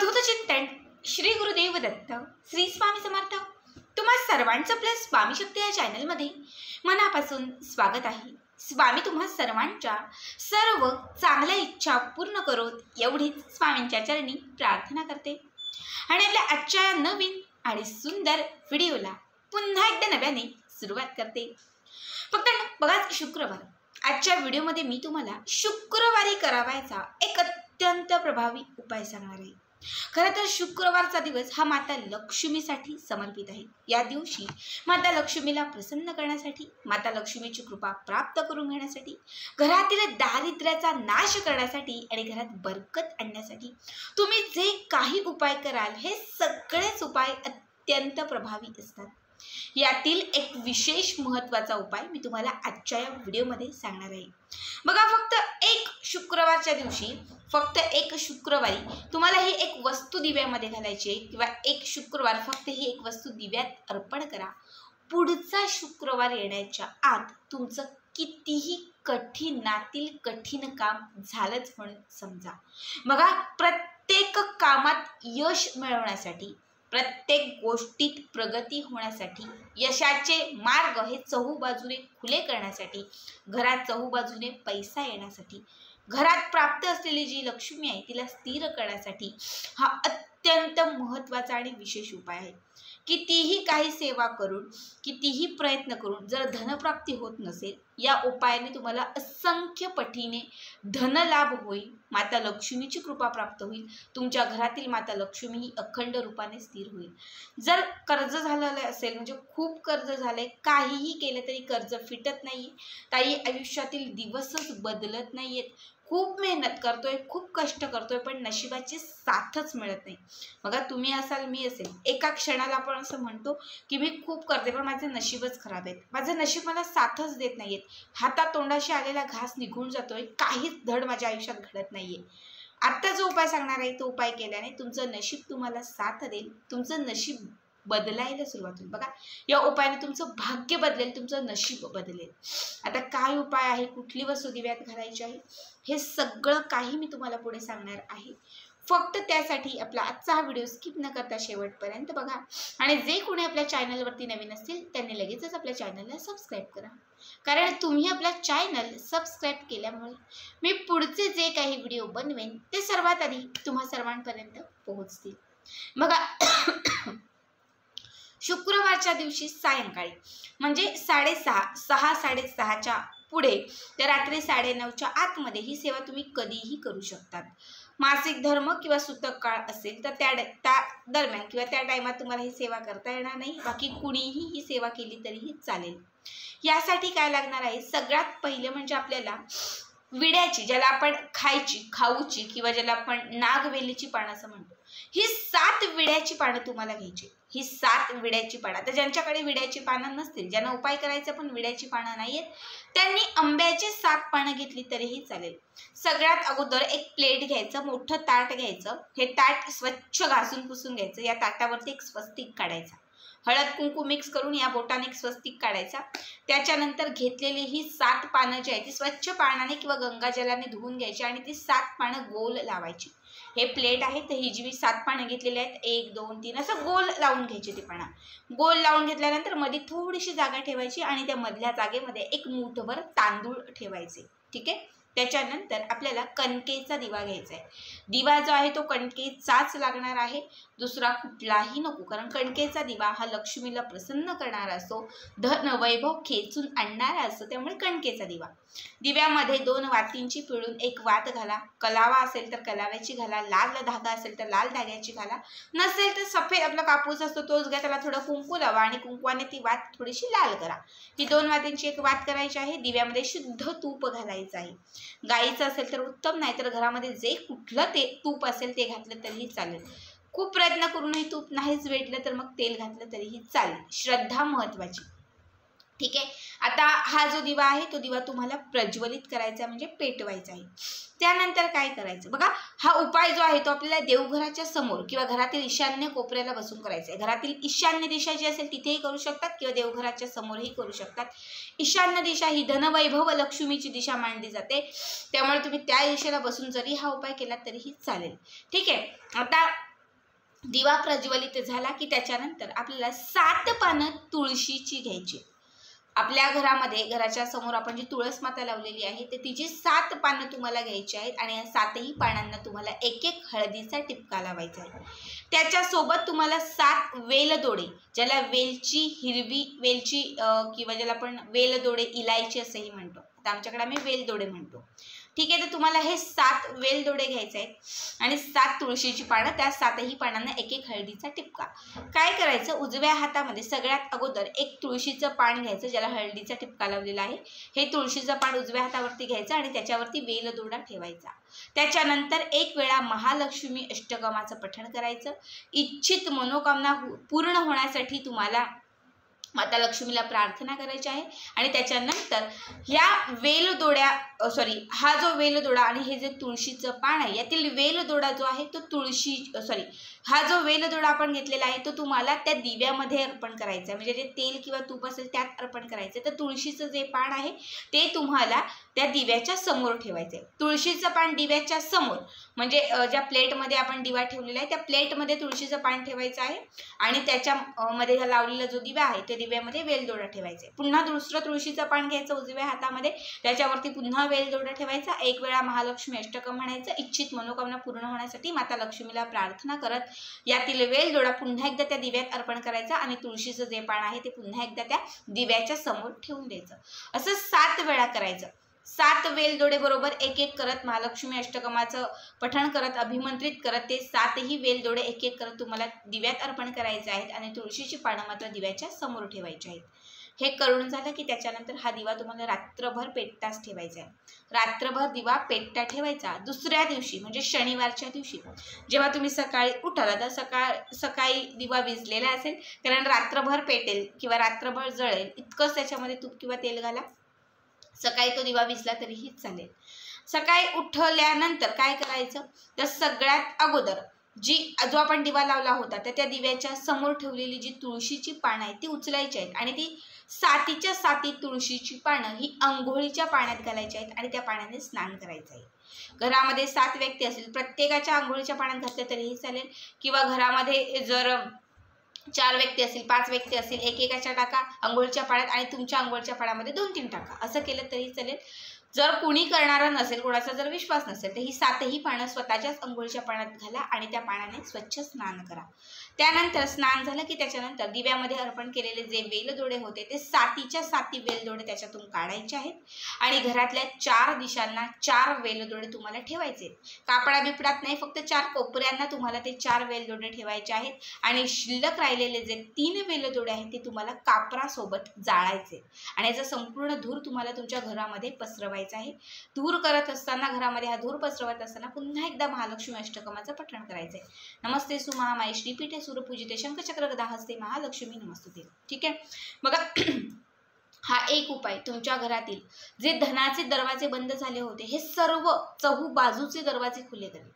अवधूत चिंतन श्री गुरुदेव दत्त श्री स्वामी समर्थ। तुम्हा सर्वांचं आपल्या स्वामी शक्ती या चॅनलमध्ये मनापासून स्वागत आहे। स्वामी तुम्हा सर्वांच्या सर्व चांगल्या इच्छा पूर्ण करोत एवढीच स्वामींच्या चरणी प्रार्थना करते आणि आपल्या आजच्या नवीन आणि सुंदर व्हिडिओला पुन्हा एकदा नव्याने सुरुवात करते। फक्त बघा, शुक्रवार आजच्या व्हिडिओमध्ये मी तुम्हाला शुक्रवारी करावायचा एक अत्यंत प्रभावी उपाय सांगणार आहे। खरं तर शुक्रवारचा दिवस हा माता लक्ष्मीसाठी समर्पित आहे। या दिवशी माता लक्ष्मीला प्रसन्न करण्यासाठी, माता लक्ष्मीची कृपा प्राप्त करून घेण्यासाठी, घरातील दारिद्र्याचा नाश करण्यासाठी आणि घरात बरकत आणण्यासाठी तुम्ही जे काही उपाय कराल हे सगळेच उपाय अत्यंत प्रभावी असतात। यातील एक विशेष महत्त्वाचा उपाय मी तुम्हाला आजच्या या व्हिडिओमध्ये सांगणार आहे। बघा, फक्त एक शुक्रवारच्या दिवशी, फक्त एक शुक्रवारी तुम्हाला ही एक वस्तू दिव्यामध्ये घालायची आहे किंवा एक शुक्रवार फक्त ही एक वस्तू दिव्यात अर्पण करा। पुढचा शुक्रवार येण्याच्या आत तुमचं कितीही कठीणातील कठीण काम झालंच म्हणून समजा। बघा, प्रत्येक कामात यश मिळवण्यासाठी, प्रत्येक गोष्टीत प्रगती होण्यासाठी, यशाचे मार्ग हे चहूबाजूने खुले करण्यासाठी, घरात चहूबाजूने पैसा येण्यासाठी, घरात प्राप्त असलेली जी लक्ष्मी आहे तिला स्थिर करण्यासाठी हा अत्यंत महत्त्वाचा आणि विशेष उपाय आहे। कितीही काही सेवा करून, कितीही प्रयत्न करून जर धनप्राप्ती होत नसेल, या उपायाने तुम्हाला असंख्य पटीने धनलाभ होईल, माता लक्ष्मीची कृपा प्राप्त होईल, तुमच्या घरातील माता लक्ष्मी ही अखंड रूपाने स्थिर होईल। जर कर्ज झालेलं असेल, म्हणजे खूप कर्ज झालंय, काहीही केलं तरी कर्ज फिटत नाही, ताई आयुष्यातील दिवसच बदलत नाहीयेत, खूप मेहनत करतोय, खूप कष्ट करतोय, पण नशिबाची साथच मिळत नाही। बघा, तुम्ही असाल, मी असेल, एका क्षणाला आपण असं म्हणतो की मी खूप करते पण माझे नशीबच खराब आहे, माझं नशीब मला साथच देत नाहीयेत, हातातोंडाशी आलेला घास निघून जातोय, काहीच धड माझ्या आयुष्यात घडत नाहीये। आता जो उपाय सांगणार आहे तो उपाय केल्याने तुमचं नशीब तुम्हाला साथ देईल, तुमचं नशीब बदलायला सुरुवात होईल। बघा, या उपायाने तुमचं भाग्य बदलेल, तुमचं नशीब बदलेल। आता काय उपाय आहे, कुठली वस्तू दिव्यात घालायची आहे, हे सगळं काही मी तुम्हाला पुढे सांगणार आहे। फक्त त्यासाठी आपला आजचा हा व्हिडिओ स्किप न करता शेवटपर्यंत बघा आणि जे कोणी आपल्या चॅनलवरती नवीन असतील त्यांनी लगेचच आपल्या चॅनलला सबस्क्राईब करा, कारण तुम्ही आपला चॅनल सबस्क्राईब केल्यामुळे मी पुढचे जे काही व्हिडिओ बनवेन ते सर्वात आधी तुम्हा सर्वांपर्यंत पोहोचतील। बघा, शुक्रवारच्या दिवशी सायंकाळी म्हणजे 6:30 पुढे ते रात्री 9:30च्या आतमध्ये ही सेवा तुम्ही कधीही करू शकतात। मासिक धर्म किंवा सुतक काळ असेल तर त्या दरम्यान किंवा त्या टायमात तुम्हाला ही सेवा करता येणार नाही, बाकी कुणीही ही सेवा केली तरीही चालेल। यासाठी काय लागणार आहे, सगळ्यात पहिले म्हणजे आपल्याला विड्याची, ज्याला आपण खाऊची किंवा ज्याला आपण नागवेलीची पानं असं म्हणतो, ही 7 विड्याची पानं तुम्हाला घ्यायची। ही 7 विड्याची पानं, आता ज्यांच्याकडे विड्याची पानं नसतील, ज्यांना उपाय करायचा पण विड्याची पानं नाहीयेत, त्यांनी आंब्याची 7 पानं घेतली तरीही चालेल। सगळ्यात अगोदर एक प्लेट घ्यायचं, मोठं ताट घ्यायचं, हे ताट स्वच्छ घासून पुसून घ्यायचं, या ताटावरती एक स्वस्तिक काढायचा, हळद कुंकू मिक्स करून या बोटाने एक स्वस्तिक काढायचा। त्याच्यानंतर घेतलेली ही 7 पानं जी आहेत ती स्वच्छ पाण्याने किंवा गंगाजलाने धुवून घ्यायची आणि ती 7 पानं गोल लावायची। हे प्लेट आहे तर ही जी मी 7 पानं घेतलेली आहेत, 1 2 3 असं गोल लावून घ्यायची। ती पानं गोल लावून घेतल्यानंतर मध्ये थोडीशी जागा ठेवायची आणि त्या मधल्या जागेमध्ये एक मूठभर तांदूळ ठेवायचे, ठीक आहे। त्याच्यानंतर आपल्याला कणकेचा दिवा घ्यायचा आहे। दिवा जो आहे तो कणकेचाच लागणार आहे, दुसरा कुठलाही नको, कारण कणकेचा दिवा हा लक्ष्मीला प्रसन्न करणारा असतो, धन वैभव खेचून आणणारा असतो, त्यामुळे कणकेचा दिवा। दिव्यामध्ये 2 वातींची पिळून एक वात घाला, कलावा असेल तर कलाव्याची घाला, लाल धागा असेल तर लाल धाग्याची घाला, नसेल तर सफेद आपला कापूस असतो तोच घ्या, त्याला थोडं कुंकू लावा आणि कुंकवाने ती वात थोडीशी लाल करा। ही 2 वातींची एक वात करायची आहे। दिव्यामध्ये शुद्ध तूप घालायचं आहे, गाईचं असेल तर उत्तम, नाही तर घरामध्ये जे कुठलं ते तूप असेल ते घातलं तरीही चालेल। खूप प्रयत्न करूनही तूप नाहीच भेटलं तर मग तेल घातलं तरीही चालेल। श्रद्धा महत्त्वाची, ठीक आहे। आता हा जो दिवा आहे तो दिवा तुम्हाला प्रज्वलित करायचा म्हणजे पेटवायचा आहे। त्यानंतर काय करायचं, बघा, हा उपाय जो आहे तो आपल्याला देवघराच्या समोर किंवा घरातील ईशान्य कोपऱ्याला बसून करायचा आहे। घरातील ईशान्य दिशा जी असेल तिथेही करू शकतात किंवा देवघराच्या समोरही करू शकतात। ईशान्य दिशा ही धनवैभव लक्ष्मीची दिशा मानली जाते, त्यामुळे तुम्ही त्या दिशेला बसून जरी हा उपाय केला तरीही चालेल, ठीक आहे। आता दिवा प्रज्वलित झाला की त्याच्यानंतर आपल्याला 7 पानं तुळशीची घ्यायची. आपल्या घरामध्ये घराच्या समोर आपण जी तुळस माता लावलेली आहे ते तिची 7 पानं तुम्हाला घ्यायची आहेत आणि या 7ही पानांना तुम्हाला एक एक हळदीचा टिपका लावायचा आहे. त्याच्यासोबत तुम्हाला 7 वेलदोडे, ज्याला वेलची, हिरवी वेलची किंवा ज्याला आपण वेलदोडे, इलायची असंही म्हणतो, आता आमच्याकडे आम्ही वेलदोडे म्हणतो. ठीक आहे, तर तुम्हाला हे 7 वेलदोडे घ्यायचे आहेत आणि 7 तुळशीची पानं, त्या 7ही पानांना एक एक हळदीचा टिपका. काय करायचं, उजव्या हातामध्ये सगळ्यात अगोदर एक तुळशीचं पान घ्यायचं ज्याला हळदीचा टिपका लावलेला आहे. हे तुळशीचं पान उजव्या हातावरती घ्यायचं आणि त्याच्यावरती वेलदोडा ठेवायचा. त्याच्यानंतर एक वेळा महालक्ष्मी अष्टकमाचं पठण करायचं. इच्छित मनोकामना पूर्ण होण्यासाठी तुम्हाला माता लक्ष्मीला प्रार्थना करायची आहे. आणि त्याच्यानंतर ह्या हा जो वेलदोडा आणि हे जे तुळशीचं पान आहे यातील वेलदोडा जो आहे तो हा जो वेलदोडा आपण घेतलेला आहे तो तुम्हाला त्या दिव्यामध्ये अर्पण करायचा आहे. म्हणजे जे तेल किंवा तूप असेल त्यात अर्पण करायचं. तर तुळशीचं जे पान आहे ते तुम्हाला त्या दिव्याच्या समोर ठेवायचं आहे. तुळशीचं पान दिव्याच्या समोर म्हणजे ज्या प्लेटमध्ये आपण दिवा ठेवलेला आहे त्या प्लेटमध्ये तुळशीचं पान ठेवायचं आहे आणि त्याच्यामध्ये लावलेला जो दिवा आहे त्या दिव्यामध्ये वेलदोडा ठेवायचा आहे. पुन्हा दुसरं तुळशीचं पान घ्यायचं उजव्या हातामध्ये, त्याच्यावरती पुन्हा वेलदोडा ठेवायचा. एक वेळा महालक्ष्मी अष्टकम म्हणायचं. इच्छित मनोकामना पूर्ण होण्यासाठी माता लक्ष्मीला प्रार्थना करत यातील वेलदोडा पुन्हा एकदा त्या दिव्यात अर्पण करायचा आणि तुळशीचं जे पान आहे ते पुन्हा एकदा त्या दिव्याच्या समोर ठेवून द्यायचं. असं 7 वेळा करायचं. 7 वेलदोडे बरोबर एक एक करत महालक्ष्मी अष्टकमाचं पठण करत, अभिमंत्रित करत ते 7ही वेलदोडे एक एक करत तुम्हाला दिव्यात अर्पण करायचे आहेत आणि तुळशीची पानं मात्र दिव्याच्या समोर ठेवायची आहेत. हे करून झालं की त्याच्यानंतर हा दिवा तुम्हाला रात्रभर पेटताच ठेवायचा आहे. रात्रभर दिवा पेटता ठेवायचा. दुसऱ्या दिवशी म्हणजे शनिवारच्या दिवशी जेव्हा तुम्ही सकाळी उठाल तर सकाळी दिवा विझलेला असेल, कारण रात्रभर पेटेल किंवा रात्रभर जळेल इतकंच त्याच्यामध्ये तूप किंवा तेल घाला. सकाळी तो दिवा विझला तरीही चालेल. सकाळी उठल्यानंतर काय करायचं, तर सगळ्यात अगोदर जो आपण दिवा लावला होता तर त्या दिव्याच्या समोर ठेवलेली जी तुळशीची पानं आहेत ती उचलायची आहेत आणि ती 7च्या 7 तुळशीची पानं ही अंघोळीच्या पाण्यात घालायची आहेत आणि त्या पाण्याने स्नान करायचं आहे. घरामध्ये 7 व्यक्ती असतील, प्रत्येकाच्या अंघोळीच्या पाण्यात घातलं तरीही चालेल किंवा घरामध्ये जर 4 व्यक्ती असतील, 5 व्यक्ती असतील, एकेकाच्या टाका अंघोळीच्या पाण्यात आणि तुमच्या अंघोळीच्या पाण्यामध्ये 2-3 टाका, असं केलं तरी चालेल. जर कुणी करणारं नसेल, कोणाचा जर विश्वास नसेल तर ही 7ही पानं स्वतःच्याच अंघोळीच्या पाण्यात घाला आणि त्या पाण्याने स्वच्छ स्नान करा. त्यानंतर स्नान झालं की त्याच्यानंतर दिव्यामध्ये अर्पण केलेले जे वेलदोडे होते ते 7च्या 7 वेलदोडे त्याच्यातून काढायचे आहेत आणि घरातल्या 4 दिशांना 4 वेलदोडे तुम्हाला ठेवायचे. कापडा बिपडात नाही, फक्त 4 कोपऱ्यांना तुम्हाला ते 4 वेलदोडे ठेवायचे आहेत आणि शिल्लक राहिलेले जे 3 वेलदोडे आहेत ते तुम्हाला कापरासोबत जाळायचे आणि याचा संपूर्ण धूर तुम्हाला तुमच्या घरामध्ये पसरवायचा आहे. धूर करत असताना, घरामध्ये हा धूर पसरवत असताना पुन्हा एकदा महालक्ष्मी अष्टकमाचं पठण करायचं आहे. नमस्ते सुमहामाये श्रीपीठे सूरपूजिते शंखचक्र गदा हस्ते महालक्ष्मी नमस्तुते. ठीक आहे, बघा हा एक उपाय तुमच्या घरातील जे धनाचे दरवाजे बंद झाले होते हे सर्व बाजूचे दरवाजे खुले करेल.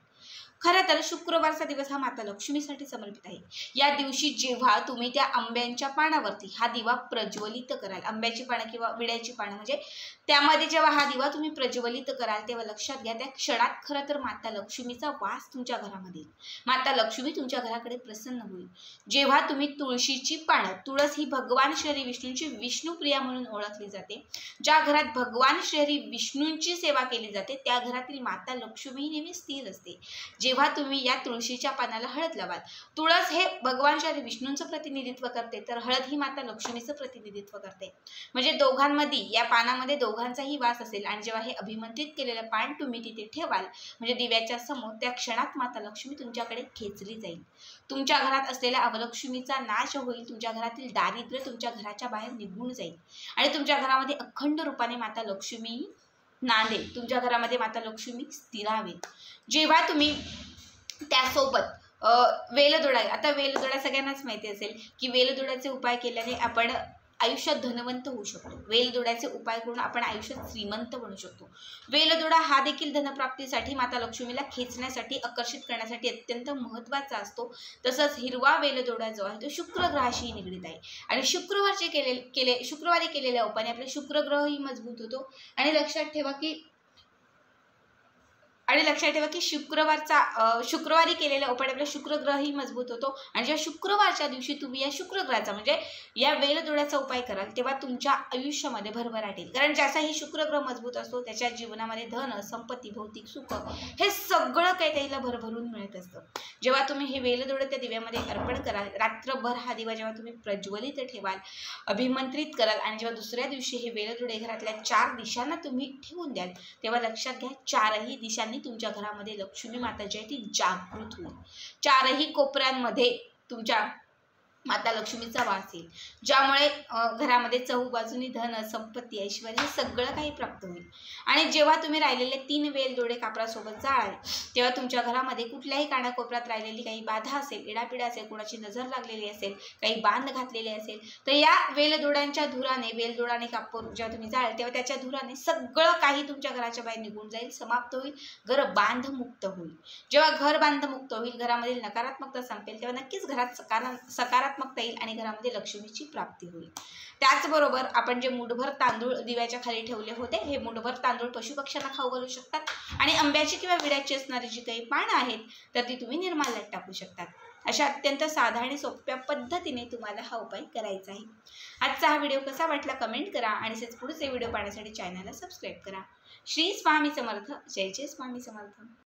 खरं तर शुक्रवारचा दिवस हा माता लक्ष्मीसाठी समर्पित आहे. या दिवशी जेव्हा तुम्ही त्या आंब्यांच्या पानावरती हा दिवा प्रज्वलित कराल, आंब्याची पानं किंवा विड्याची पानं म्हणजे त्यामध्ये जेव्हा हा दिवा तुम्ही प्रज्वलित कराल तेव्हा लक्षात घ्या त्या क्षणात खरं तर माता लक्ष्मीचा वास तुमच्या घरामध्ये येईल. माता लक्ष्मी तुमच्या घराकडे प्रसन्न होईल. जेव्हा तुम्ही तुळशीची पानं, तुळस ही भगवान श्री विष्णूंची विष्णुप्रिया म्हणून ओळखली जाते. ज्या घरात भगवान श्री विष्णूंची सेवा केली जाते त्या घरातील माता लक्ष्मी नेहमी स्थिर असते. जेव्हा तुम्ही या तुळशीच्या पानाला हळद लावाल, तुळस हे भगवान श्री विष्णूंचं प्रतिनिधित्व करते तर हळद ही माता लक्ष्मीचं प्रतिनिधित्व करते. म्हणजे दोघांमध्ये या पानामध्ये दोघांचाही वास असेल आणि जेव्हा हे अभिमंत्रित केलेलं पान तुम्ही तिथे ठेवाल म्हणजे दिव्याच्या समोर, त्या क्षणात माता लक्ष्मी तुमच्याकडे खेचली जाईल. तुमच्या घरात असलेल्या अवलक्ष्मीचा नाश होईल. तुमच्या घरातील दारिद्र्य तुमच्या घराच्या बाहेर निघून जाईल आणि तुमच्या घरामध्ये अखंड रूपाने माता लक्ष्मी नांदेल. तुमच्या घरामध्ये माता लक्ष्मी स्थिरावेल. जेव्हा तुम्ही त्यासोबत वेलदोडा, आता वेलदोडा सगळ्यांनाच माहिती असेल की वेलदोड्याचे उपाय केल्याने आपण आयुष्यात धनवंत होऊ शकतो. वेलदोड्याचे उपाय करून आपण आयुष्यात श्रीमंत बनू शकतो. वेलदोडा हा देखील धनप्राप्तीसाठी, माता लक्ष्मीला खेचण्यासाठी, आकर्षित करण्यासाठी अत्यंत महत्त्वाचा असतो. तसंच हिरवा वेलदोडा जो आहे तो शुक्र ग्रहाशी निगडीत आहे आणि शुक्रवारी केलेल्या उपायाने आपला शुक्र ग्रहही मजबूत होतो. आणि लक्षात ठेवा की आणि लक्षात ठेवा की शुक्रवारी केलेला उपाय आपला शुक्रग्रहही मजबूत होतो. आणि जेव्हा शुक्रवारच्या दिवशी तुम्ही या शुक्रग्रहाचा म्हणजे या वेलदोड्याचा उपाय कराल तेव्हा तुमच्या आयुष्यामध्ये भरभराट येईल. कारण ज्याचाही शुक्रग्रह मजबूत असतो त्याच्या जीवनामध्ये धन, संपत्ती, भौतिक सुख हे सगळं काही त्याला भरभरून मिळत असतं. जेव्हा तुम्ही हे वेलदोडे त्या दिव्यामध्ये अर्पण कराल, रात्रभर हा दिवा जेव्हा तुम्ही प्रज्वलित ठेवाल, अभिमंत्रित कराल आणि जेव्हा दुसऱ्या दिवशी हे वेलदोडे घरातल्या 4 दिशांना तुम्ही ठेवून द्याल, तेव्हा लक्षात घ्या 4ही दिशांनी तुमच्या घरामध्ये लक्ष्मी माता जी आहे ती जागृत होईल. 4ही कोपऱ्यांमध्ये तुमच्या माता लक्ष्मीचा वास येईल, ज्यामुळे घरामध्ये चहूबाजूनी धन, संपत्ती, ऐश्वर्य हे सगळं काही प्राप्त होईल. आणि जेव्हा तुम्ही राहिलेले 3 वेलदोडे कापरासोबत जाळाल तेव्हा तुमच्या घरामध्ये कुठल्याही कानाकोपऱ्यात राहिलेली काही बाधा असेल, इडापिडा असेल, कोणाची नजर लागलेली असेल, काही बांध घातलेले असेल, तर या वेलदोड्यांच्या धुराने, वेलदोडाने कापूर जेव्हा तुम्ही जाळाल तेव्हा त्याच्या धुराने सगळं काही तुमच्या घराच्या बाहेर निघून जाईल, समाप्त होईल, घर बांधमुक्त होईल. जेव्हा घर बांधमुक्त होईल, घरामधील नकारात्मकता संपेल, तेव्हा नक्कीच घरात सकारात्मकता येईल आणि घरामध्ये लक्ष्मीची प्राप्ती होईल. त्याचबरोबर आपण जे मुठभर तांदूळ दिव्याच्या खाली ठेवले होते, हे मुठभर तांदूळ पशुपक्ष्यांना खाऊ घालू शकतात. आणि आंब्याची किंवा विड्याची असणारी जी काही पानं आहेत तर ती तुम्ही निर्माल्यात टाकू शकतात. अशा अत्यंत साध्या आणि सोप्या पद्धतीने तुम्हाला हा उपाय करायचा आहे. आजचा हा व्हिडिओ कसा वाटला कमेंट करा आणि असेच पुढचे व्हिडिओ पाहण्यासाठी चॅनलला सबस्क्राईब करा. श्री स्वामी समर्थ. जय जय स्वामी समर्थ.